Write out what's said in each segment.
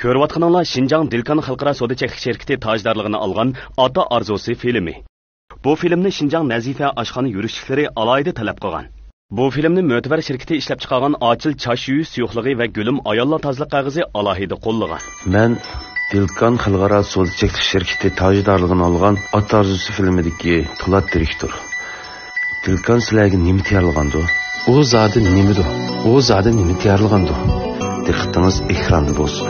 Ko'rayotganinglar Şinjan Dilkan Xalqaro savdo chekligi şirkati tajdorligini olgan Ota Arzusi filmi. Bu filmni Şinjan Nazifa oshxona yurishliklari alohida talab qilgan. Bu filmni mo'tabar shirkati ishlab chiqargan Ochil Chash yuyish suyuqligi va Gulim ayollar tozaliq qog'ozi alohida qo'llagan. Men Dilkan Xalqaro savdo chekligi shirkati tajdorligini olgan Ota Arzusi filmidagi Polat direktor. Dilkan sizlarga nima tayyorlagandi? O zodi nimidi? O zodi nima tayyorlagandi? Diqqatingiz ekranda bo'lsin.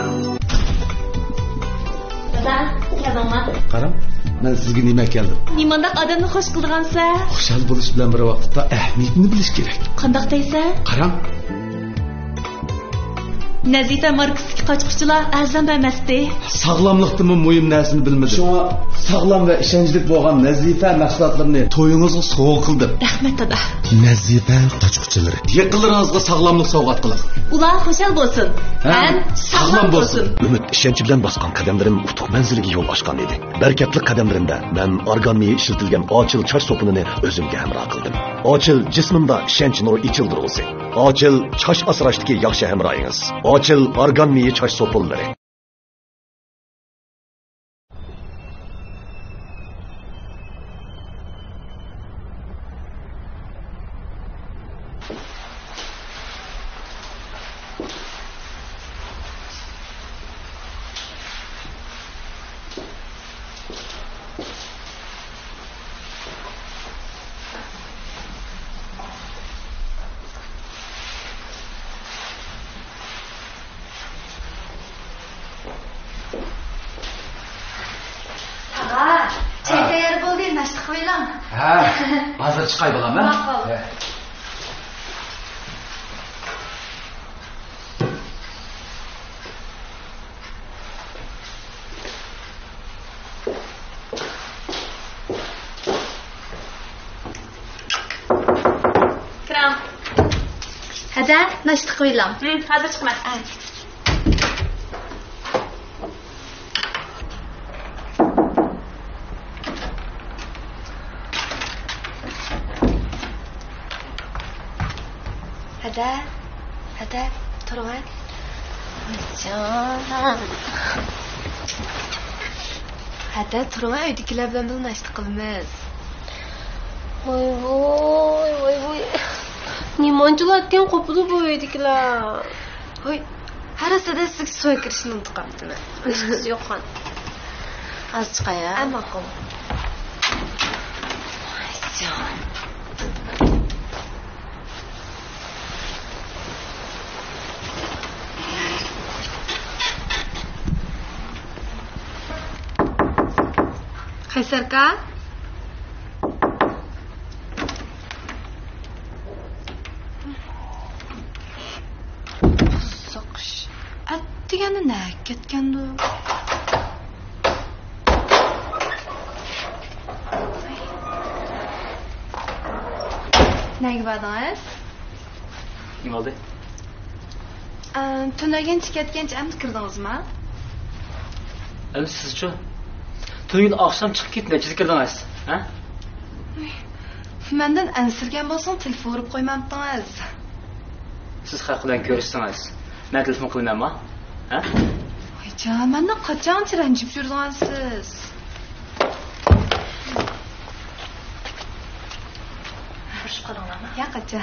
Qaram, men sizga nima keldim? Nimandaq odamni xush qilgansa? Xushal bo'lish bilan bir vaqtda ahamiyatini bilish kerak. Qandoq deysan? Qaram. Nazifa markasdagi qochquvchilar arzon emasdi. Sog'lomlikdimi muhim narsani bilmadi. Shunga sog'lom va ishonchli bo'lgan Nazifa mahsulotlarini to'yingizga sovg'a qildim. Rahmat dada. Nazifa qochquvchilari. Yaqinlaringizga sog'lomlik sovg'a qiling. Ular xushal bo'lsin. Ham sog'lom bo'lsin. Ümit ishonch bilan bosgan qadamlarim utuq manziliga yo'l ochgan edi. Barakatli qadamlarimda men organ miyi ishlatilgan Ochil Chash so'pini o'zimga hamroh qildim. Ochil jismimda ishonch nuri ichildirg'usi. Ochil Chash asrashdagi yaxshi hamrohingiz. Ochil organ miyi Chash so'pillari. Hazır çıkay balam ben. Kram. Hadi, naştı koyalım. Hazır çıkma. Hadi, turun. Canım. Hadi, turun. Uydakilar bilan bir naştı qilamiz. Voy. Nimanchilardan qo'pidi bu uydakilar. Voy, harasida sizga suv kirishni unutib qolibdimi? Ishqisi yo'qman. Az chiqaya. Amma qol. Canım. Qaysarka? Soqish. Atdigani na ketgandi? Nega bordingiz? Nima oldi? Tunagan ketgancha amdi kirdingizmi? Sizchi? To'yin oqshom chiqib ketdi, kirdingiz, ha? Mendan ansirgan bo'lsang, telefon urib qo'ymabdingiz. Siz haqqidan ko'rishsangiz, men telefon qilmayman, ha? Voy, jon, mendan qachon ranjib yurdingiz siz? Xush qolinglarmi? Yaqincha.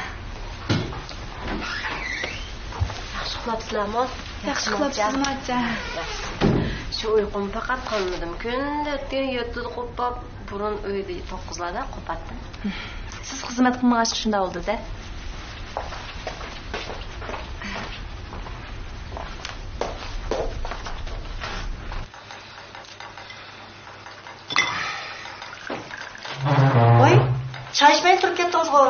Yaxshi uxlabsizlarmi? Yaxshi uxlabsizmi, acha? Shu uyqum faqat qolmadim. Kunda yotib qo'pab, burun uyda 9larda qopatdim. Siz xizmat qilmag'ach shunda bo'ldi-da. Voy, choy ichmay turib ketdingiz-ku.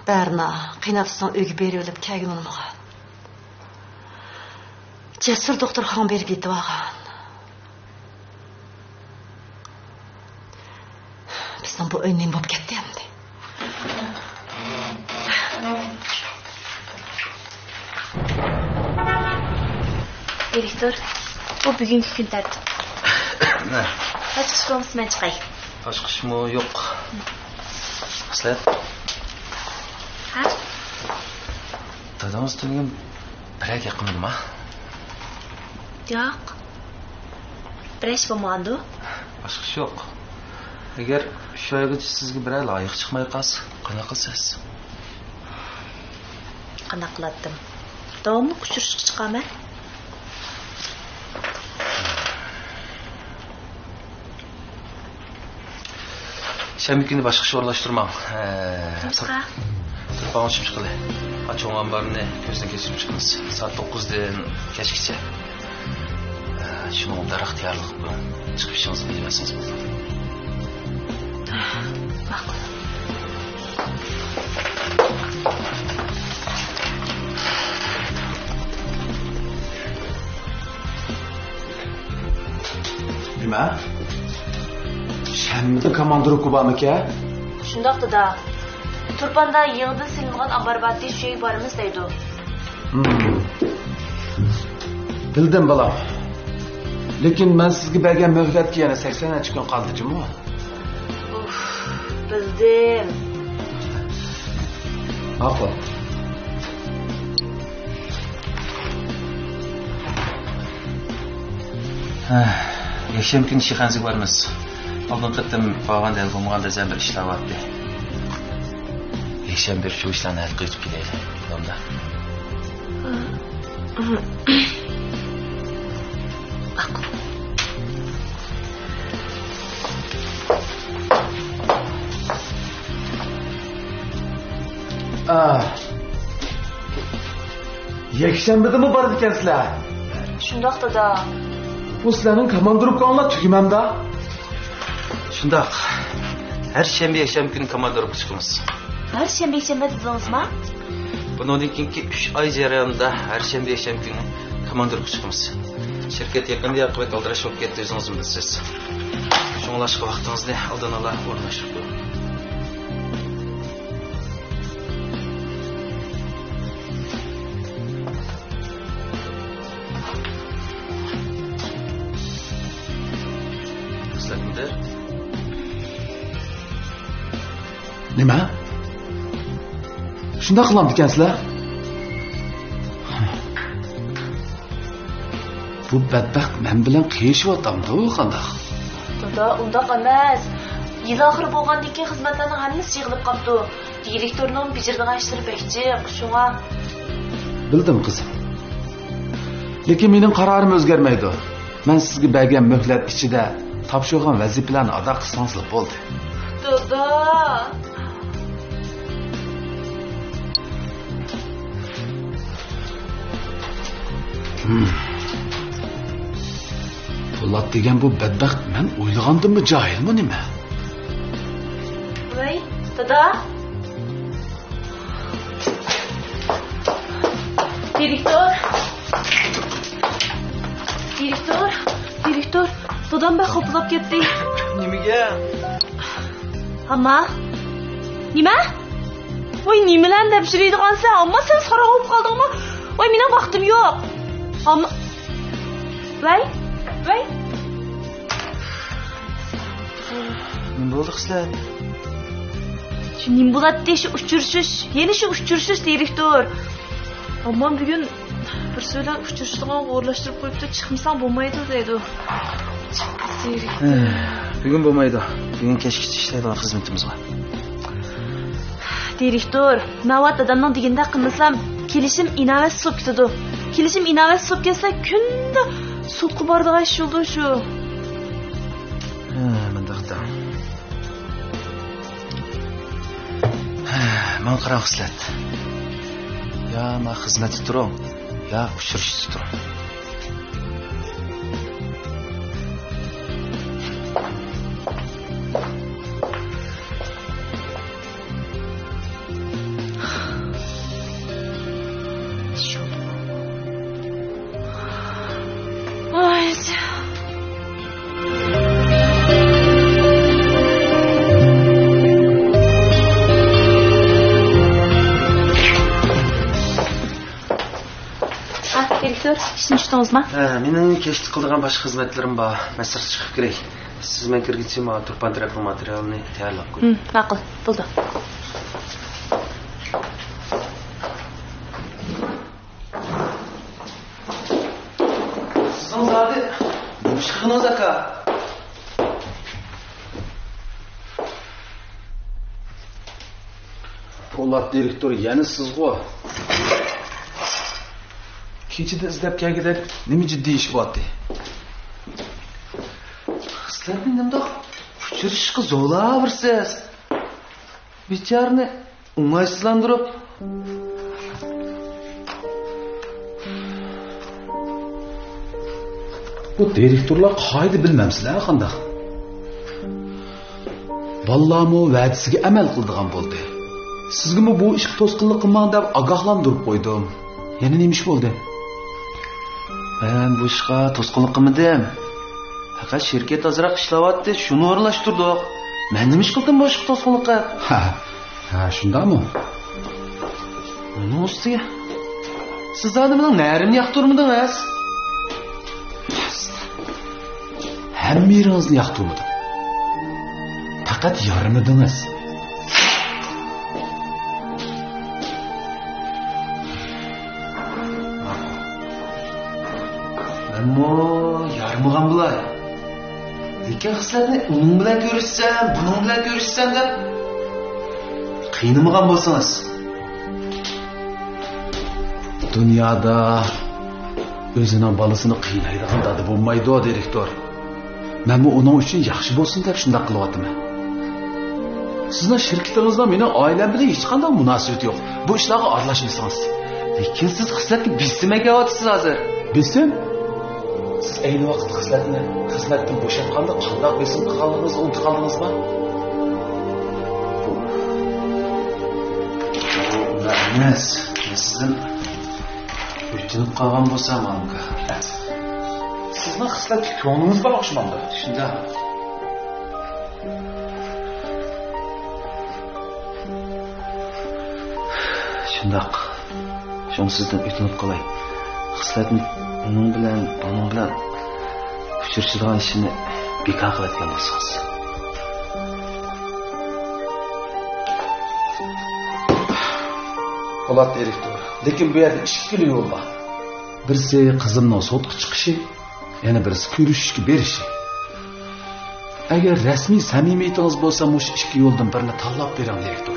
Berna, qiynabsın uyga berilib kelgan olmagan. Cesur doktorxona berib ketib olgan. Bizning bu o'yin bo'lib ketdi endi. Direktor, Bu bugünkü gün tertip. Ne? Kaç kişi olmuş ben çıkayım. Başkış mı? Yok. Sizler? Ha? Dadamız dönüyorum. Birak yakındım ha? Yok. Bir iş bulmadı. Başkış yok. Eğer şu ayga sizge birer layık çıkmay kalsa, qanaqa qilasiz? Qana qiladim. Davomli uchirishga chiqaman. Shanba kuni boshqa ish o'rlashtirmang. Tursa. Turpani ochib chiqili. Ochib ambarni ko'zdan kechirib chiqamiz. Soat 9dan kechgacha. Shuni daraxt tayyorlik bilan chiqib ishingizni bilasiz bo'ldi. Ma'qul. Nima? Shanmida komandir Kubamika? Shundoq da. Turpanda yangidan silingan ambarbatli shay borimiz deydi. Bildim balam. Lekin men sizga bergan muhlatga yana 80 kun qoldi-jimi? Bildim. Ma'qul. Yakshanba kuni Shixansiga boramiz. Oldin qatim qolgan bo'lmaganda zamir ishlayapti. Yakshanba shu ishlarni hal qilib kelaylik. Unda. Ma'qul. Yakshanbadami bor ekansizlar? Shundoq da. Bu sizlarning komandirubkanlar tugmanda. Shundoq. Har shanba yakshanba kuni komandirib chiqamiz. Har shanba dedingizmi? Bundan keyingi 3 oy jarayonida har shanba yakshanba kuni komandirib chiqamiz. Shirkat yaqinda oqibat oldirash bo'lib ketdi, o'zingiz bilasiz. Shunglashqa vaqtingizni oldin ola o'rnashtirib qo'ying. Nima? Shunda qilamiz ekansizlar? Bu badbaxt men bilan qiyishyapti, u qandoq? Dada, undaq emas. Yil oxiri bo'lgandan keyin xizmatlarning hammasi yig'ilib qoldi. Direktorning bijirdigan ishlari bekchiq, shunga. Bildim qizim. Lekin mening qarorim o'zgarmaydi. Men sizga bergan muhlat ichida topshirgan vazifalarni ado qilsangiz bo'ldi. Dada. Po'lat degan bu badbaxt men o'ylagandimmi johilmi nima? Voy, dada. Direktor. Dadam ben xoplab ketdi. Nimaga? Amma. Nima? Voy, nimalarni deb shiriydigansan? Amma sen so'roq olib qoldingmi? Voy, mening vaqtim yo'q. Amma. Voy. Nima bo'ldi sizlar? Shu nim bo'ladi shu uchirishish, yana shu uchirishish direktor. Amma bugun bir so'ylab uchirishdan o'rlashtirib qo'yibdi, chiqmasam bo'lmaydi deydi. Bugun bo'lmaydi. Bugun kechgacha ishlaydigan xizmatimiz bor. Direktor, navbat dadamning deganda qilmasam, kelishim inovat suv ketadi. Kelishim inovat suv ketsa, kunda sudga boradigan ish bo'ldi shu. Mendaqda. Men qarang xizmat. Ya men xizmatda turing, ya uchirishda turing. direktor, ishni tushdingizmi? Mening kechlik qiladigan boshqa xizmatlarim bor. Men sirtga chiqib kiray. Siz men kirgizsa, men turpan tarafning materialini tayyorlab qo'ying. Ma'qul, bo'ldi. Sizning zodi bu ishqingiz aka. Polat direktor yana sizg'u. Kechida izlab kelgidek nima jiddiy ish bo'pti? Sizlarning nimdoq uchirishga zo'laversiz. Bicharni o'ng'aysizlantirib Bu direktorlar qayda bilmamsizlar qanday? Vallomu va'dasiga amal qildigan bo'ldi. Sizga bu ish to'sqinlik qilmang deb ogohlantirib qo'ydim. Yana nima ish bo'ldi? Men bu ishga to'sqinlik qilmadim. Faqat shirkat ozroq ishlayapti, shuni o'rlashtirdik. Men nima ish qildim bu ishga to'sqinlikqa? Ha, shundami? Nima ustiga? Siz odamning narimni yoqtirmadingiz? Hammeringizni yoqtirmadim. Faqat yarmidingiz. Ammo yarmig'an bular. Lekin xislatni uning bilan ko'rishsam, buning bilan ko'rishsam deb qiynamagan bo'lsangiz. Dunyoda o'zining bolasini qiynaydigan dadi bo'lmaydi, direktor. Men bu uning uchun yaxshi bo'lsin deb shunday qilyapman. Sizning shirkatingizda mening oilam bilan hech qanday munosabat yo'q. Bu ishlarga aralashmaysiz. Lekin siz xislatga bismaga o'tasiz hozir. Bilsam, siz ayni vaqt xislatni xizmatdan bo'shatganda qanday besim qilganingizni unutib qoldingizmi? Emas, sizdan o'tinib qolgan bo'lsam, aka. Sizning xislatga ko'nglingiz bor o'xshamanda. Shunda. Shundoq. Shuni sizdan o'tinib qolay. Xislatni uning bilan, buning bilan uchirishadigan ishini bekor qilayotgan bo'lsangiz. Polat direktor. Lekin bu yerda ikki yo'l bor. Birisi qizimning sotga chiqishi, yana birisi ko'rishishga berishi. Agar rasmiy samimiyatingiz bo'lsa, mush ikki yo'ldan birini tanlab bering, direktor.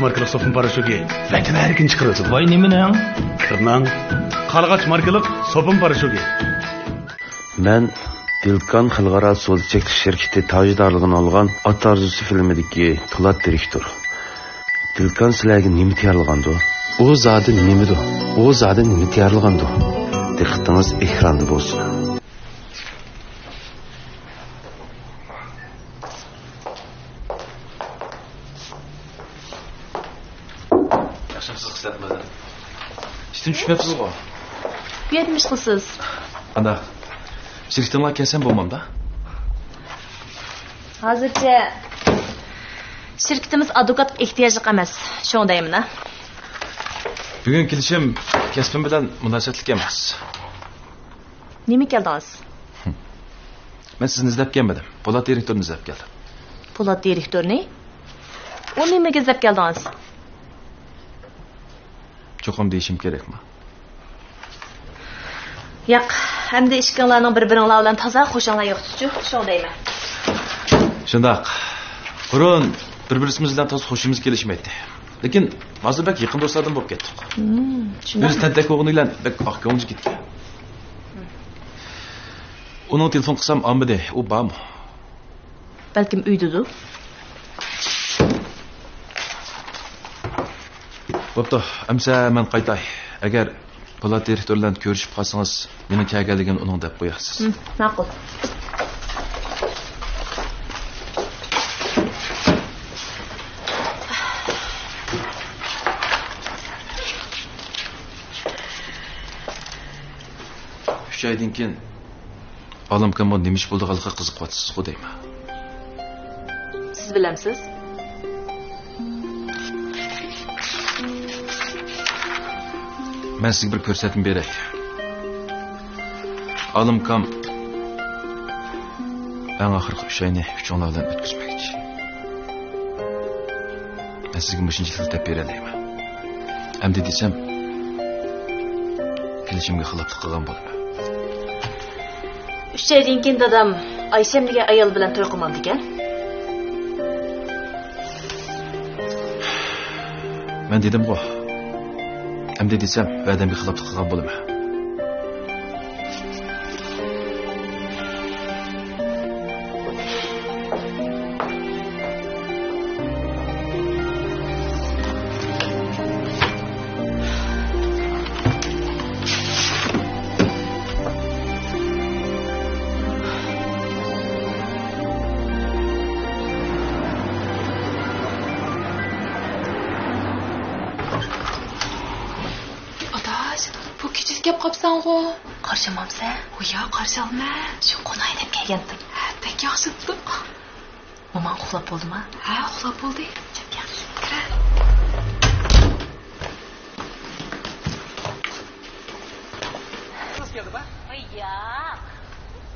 markalık sopun paraşütü vatan erkin çıkarıyorsun. Vay nimenin? Kırnan. Kalgaç markalık sopun paraşütü. Ben Dilkan Xalqaro So'zchilik şirketi tajdorligini olgan Ota Arzusi filmidagi Polat direktor. Dilkan sizlarga nima tayyorlagandi? U zodi nimadi? U zodi nima tayyorlagandi? Diqqatingiz ekranda bo'lsin. Yaxshimisiz xizmatmadan? Ishdan tushmayapsiz-ku? Yetmiş qilsiz. Ana. Shirkatimga kelsam bo'lmamda? Hozircha shirkatimiz advokat ehtiyojli emas. Shundaymi-na? Bugun kelishim kasbim bilan munosabatli emas. Nima keldingiz? Men sizni izlab kelmadim. Polat direktorni izlab keldim. Polat direktorni? U nimaga izlab keldingiz? Cho'qim deyishim kerakmi? Yo'q, hamda ishqinglarning bir-biringlar bilan toza qo'shinglar yo'qchi, shundaymi? Shundoq. Burun bir-birimiz bilan toza xo'shimiz kelishmaydi. Lekin hozir bak yaqin do'stlardan bo'lib ketdik. Shundoq. Biz tantak o'g'ni bilan bak oqko'ngil ketdi. Uning telefon qilsam olmadi, u bormi? Balkim uydadir. Bo'pti, amsa men qaytay. Agar Polat direktor bilan ko'rishib qolsangiz, meni kelganligimni uning deb qo'yasiz. Ma'qul. 3 oydan keyin olimkam bu nima ish bo'ldiganligiga qiziqyapsiz-ku deyman. Siz bilamsiz? Men sizga bir ko'rsatma beray. Olimkam eng oxirgi 3 oyni uchinglar bilan o'tkazmoqchi. Men sizga mushinchi tilda beralayman. Endi desam, kelishimga xiloflik qilgan bo'laman. 3 oydan keyin dadam Aysemliga ayol bilan to'y qilmadi ekan. Men dedim-ku. Endi desam, va'damga xiloflik qilgan bo'laman. Qarşımamsa? Uya, qarşı alma. Şu qonay deb kelgandim. Pek yaxshi bo'ldi. Momam uxlab bo'ldimi? Ha, uxlab bo'ldi. Yaxshi. Kira. Nasıl geldi be? Uya.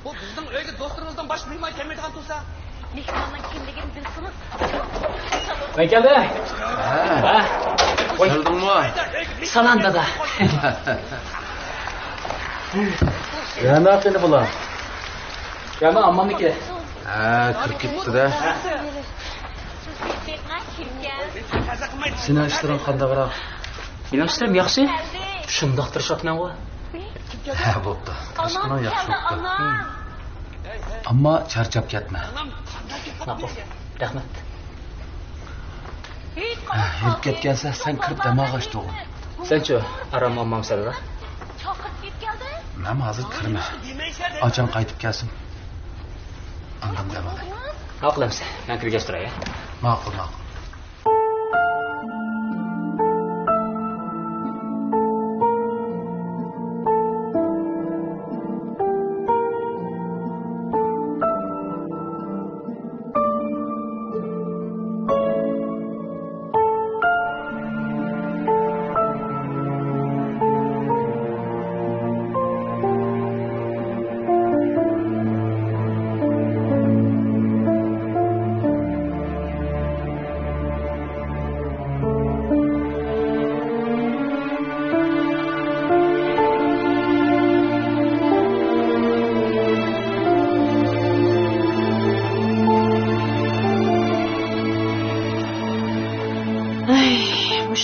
Bu bizning uyga do'stimizdan bosh bilmay kelmaydigan tursa. Mehmonning kimligini bilsiniz. Ben geldi. Ha. Geldingmi? Salam dada. Ya ne yaptın bular? Gelme ammamniki. Ha, kirib ketdi-da. Seni ishlaring qandayroq? Mening ishlarim yaxshi. Shundoq tirishibman ku. Ha, bo'pti. Tashqina yaxshi bo'pti. Ammo charchab ketma. Ma'qul. Rahmat. Yurib ketgansa, sen kirib damog'a ochdi o'g'lim. Sen-chi, aram ammam sarara. Men hozir kirma. Ocham qaytib kelsin. Andam demalay. Haqlamsan. Men kirgach turay. Ma'qul, ma'qul.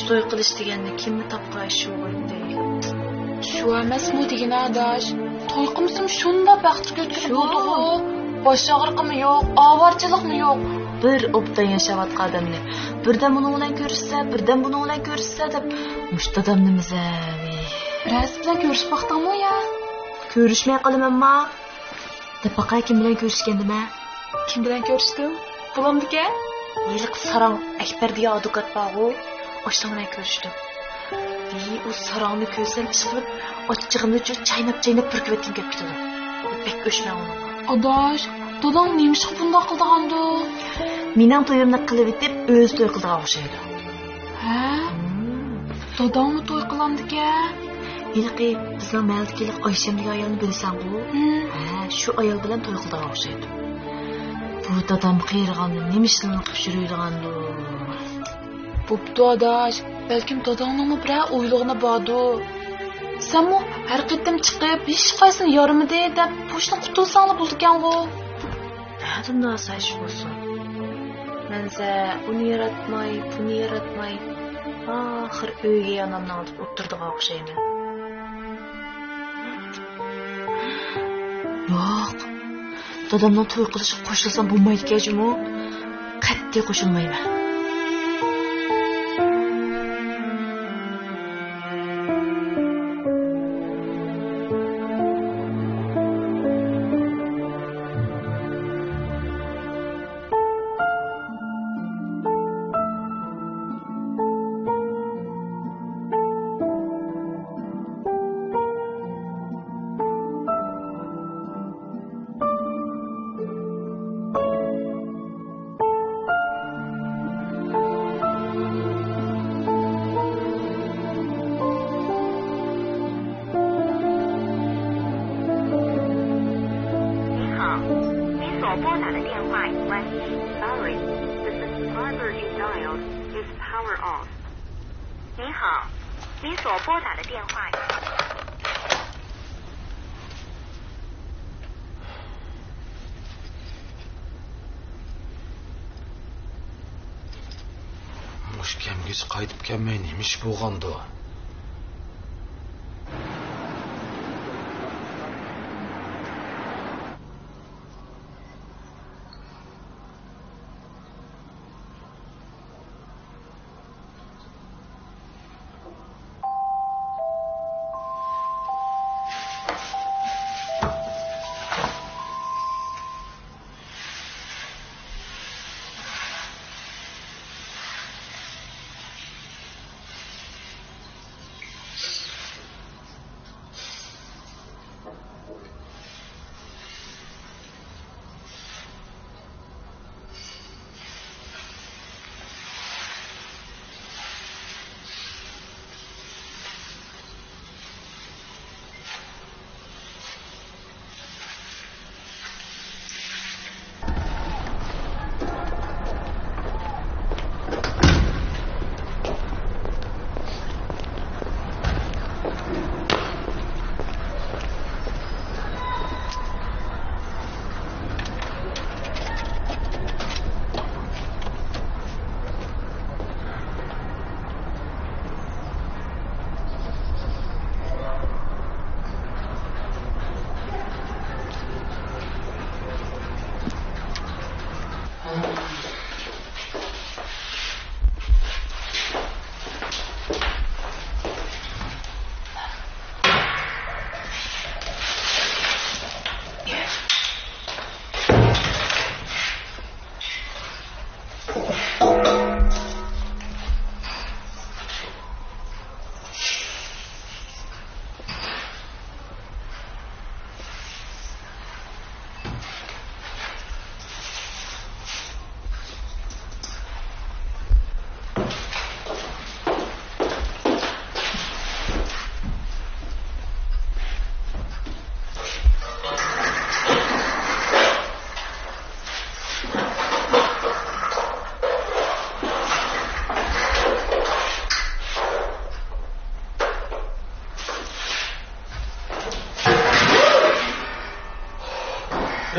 To'y qilish deganni kimni topqay shu bo'ldi. Shu emasmi degan adash? To'y qilsam shunda baxtga o'tkazib bo'ldi. Bosh og'riqmi yo'q, ovarchilikmi yo'q. Bir obdan yashayotgan odamni birdan buni bilan ko'rishsa, birdan buni bilan ko'rishsa deb mushtadam nimizavi. Ras bilan ko'rishib vaqtimi ya? Ko'rishmay qolamanmi? Deb baqay kim bilan ko'rishgandimi? Kim bilan ko'rishdim? Bulamdika? Yiliq Sarang Akbar degan advokat bor-ku. Oshdan bilan ko'rishdim. U Sarangni ko'rsam chiqib, ochchig'imni chaynab purkib o'tgan kelib ketdi. Bek o'shman uni. Adash, dadam nemish bundoq qildi? Mening to'yimni qilib etib, o'z to'y qildigan o'xshaydi. Ha? Dadamni to'y qilamdika? Yiliqi bizning maldiklik Oyshamdagi ayolni bilsan-ku? Ha, shu ayol bilan to'y qildigan o'xshaydi. Bu dadam qiyirg'anni nemishlarni qilib yuradigandu. Bo'pti adash, balkim dadamning biror o'ylig'ini bordi. Senmi har qitim chiqib, hech qaysini yorimidi deb boshdan qutulsanglar bo'ldi-ku. Hadimda asash bo'lsin. Mensa uni yaratmay, buni yaratmay, oxir uyga yonimni olib o'tirdigan o'xshayman. Yo'q. Dadamdan to'y qilishib qo'shilsam bo'lmaydi-ku. Qat'iy qo'shilmayman. on. 您好，您所拨打的电话。 Mushkamgacha qaytib kelmay nima ish bo'lgandi?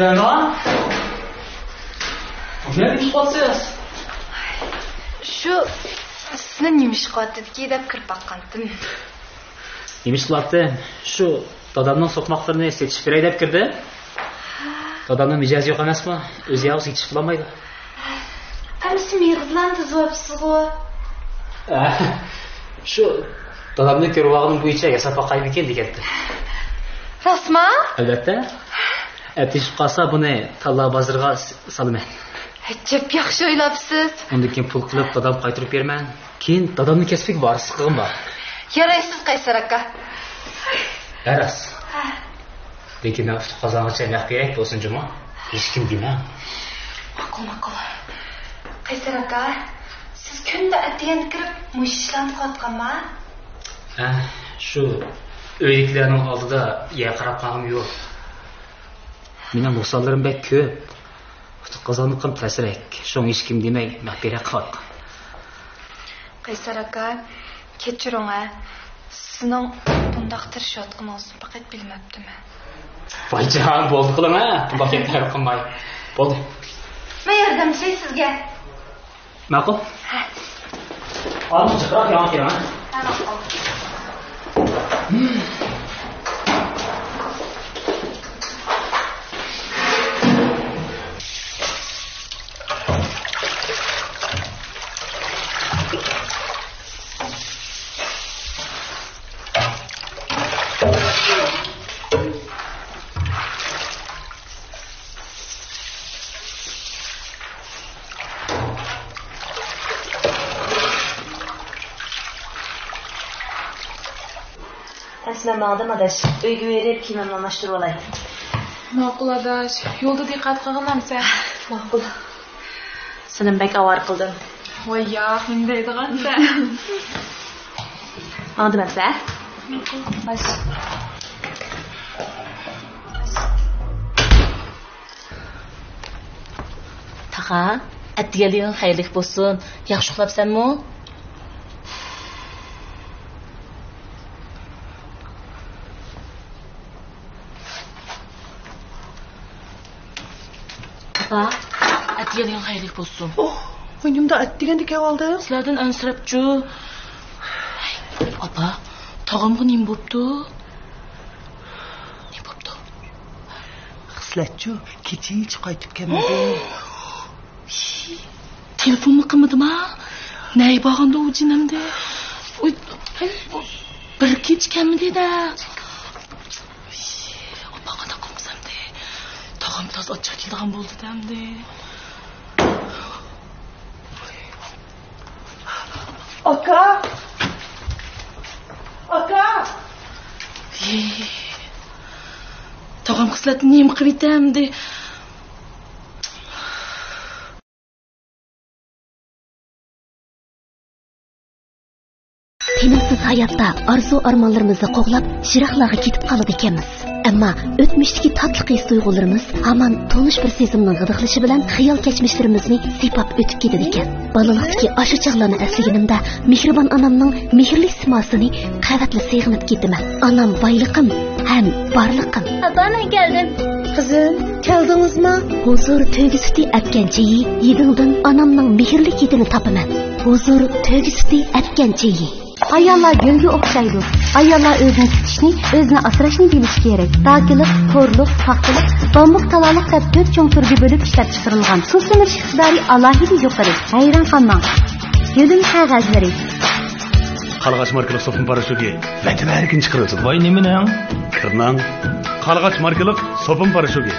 Rana? Ne iş yapıyorsunuz? Şu sizin neymiş qatıdki deb kirib baqqandim. Neymiş qilibdi? Shu dadamning so'qmoqlarini setishib beray deb kirdi. Dadamning mijozi yo'q emasmi? O'zi yolg'iz yetishib olmaydi. Hamsi mehriban tuzibsiz-ku. Shu dadamning ko'rvog'ining bo'yicha yasab boqaymi ekan degandi. Rasma? Albatta. Atishib qolsa buni Talla bozorga salaman. Ajab yaxshi o'ylabsiz. Undan keyin pul qilib dadam qaytarib berman. Keyin dadamning kasbiga bor, siqig'im bor. Yaraysiz Qaysar aka. Yaras. Lekin nafs qozongacha naq kerak bo'lsin juma. Hech kim demam. Ma'qul. Qaysar aka, siz kunda atgan kirib mushishlanib qotganmi? Shu uyliklarning oldida yer qarab qolgim yo'q. Mening nuqsonlarim bek ko'p. Qozonliqim ta'sirak. Sho'ng hech kim demay mahbira qo'yq. Qaysar aka, kechiring-a. Sizning bundaq tirishayotganingizni faqat bilmabdim. Voyjon, bo'ldi qilma. Bundoq gaplar qilmay. Bo'ldi. Men yordamchi sizga. Ma'qul? Olib chiqroq yon kiraman. Taslim aldım adaş. Uygu verip kimimle anlaştırı olay. Ma'qul adaş. Yo'lda diqqat qilganamsan. Ma'qul. Senin bek avar qildim. Voy ya, mendaydigansan. Aldım hepsi. Baş. Taha, atgeldiğin hayırlık bolsun. Yaxşı uxlapsanmı? Opa, atdigan xayrlik bo'lsin. O'ynimda at deganda keldi. Sizlardan ansirabchu. Opa, tog'amga nima bo'pti? Nima bo'pti? Xislatchu, kecha qaytib kelmadi. Telefonmi qilmadimi? Nay bag'anda u jinamda. Bir kech kelmadi-da. Opa qana qilsamda. Tog'am toz ochib kelgan bo'ldi-da endi. Aka! Tog'am xislatni nima qilib etamdi? Tinimsiz hayotda arzu-armonlarimizni qo'g'lab, shiraqlarga ketib qoladi ekanmiz. Ammo o'tmishdagi tatli his tuyg'ularimiz hamon tonish bir sezimning g'idiqlishi bilan xiyol kechmishlarimizni sipab o'tib ketadi ekan. Bolalikdagi ashu chog'larni eslaganimda mehribon onamning mehrli simasini qavatli seg'inib ketaman. Onam boyliqim ham barliqim. Abana geldim. Qizim, keldingizmi? Huzur to'gi suti atganchi yedingdan onamning mehrli ketini topaman. Huzur to'gi suti atganchi. Ayollar gölge o'xshaydi. Ayollar o'zini tutishni, o'zini asrashni bilish kerak. Dakilik, to'rliq, paxtalik, bambuq talaliq deb 4 cho'ng turga bo'lib ishlab chiqarilgan. Suv semirish iqtidori alohida yuqori. Hayron qolmang. Yo'lim qog'ozlari. Qalğaç markalı sopun paraşütü. Vəti bərkin çıxırırsın. Vay neminən? Kırnan. Qalğaç markalı sopun paraşütü.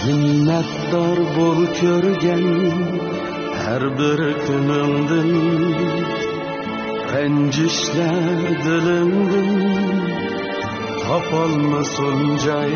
Minnettar bol körgen her bir günündün Rencişler dilimdin Tapalmasın cay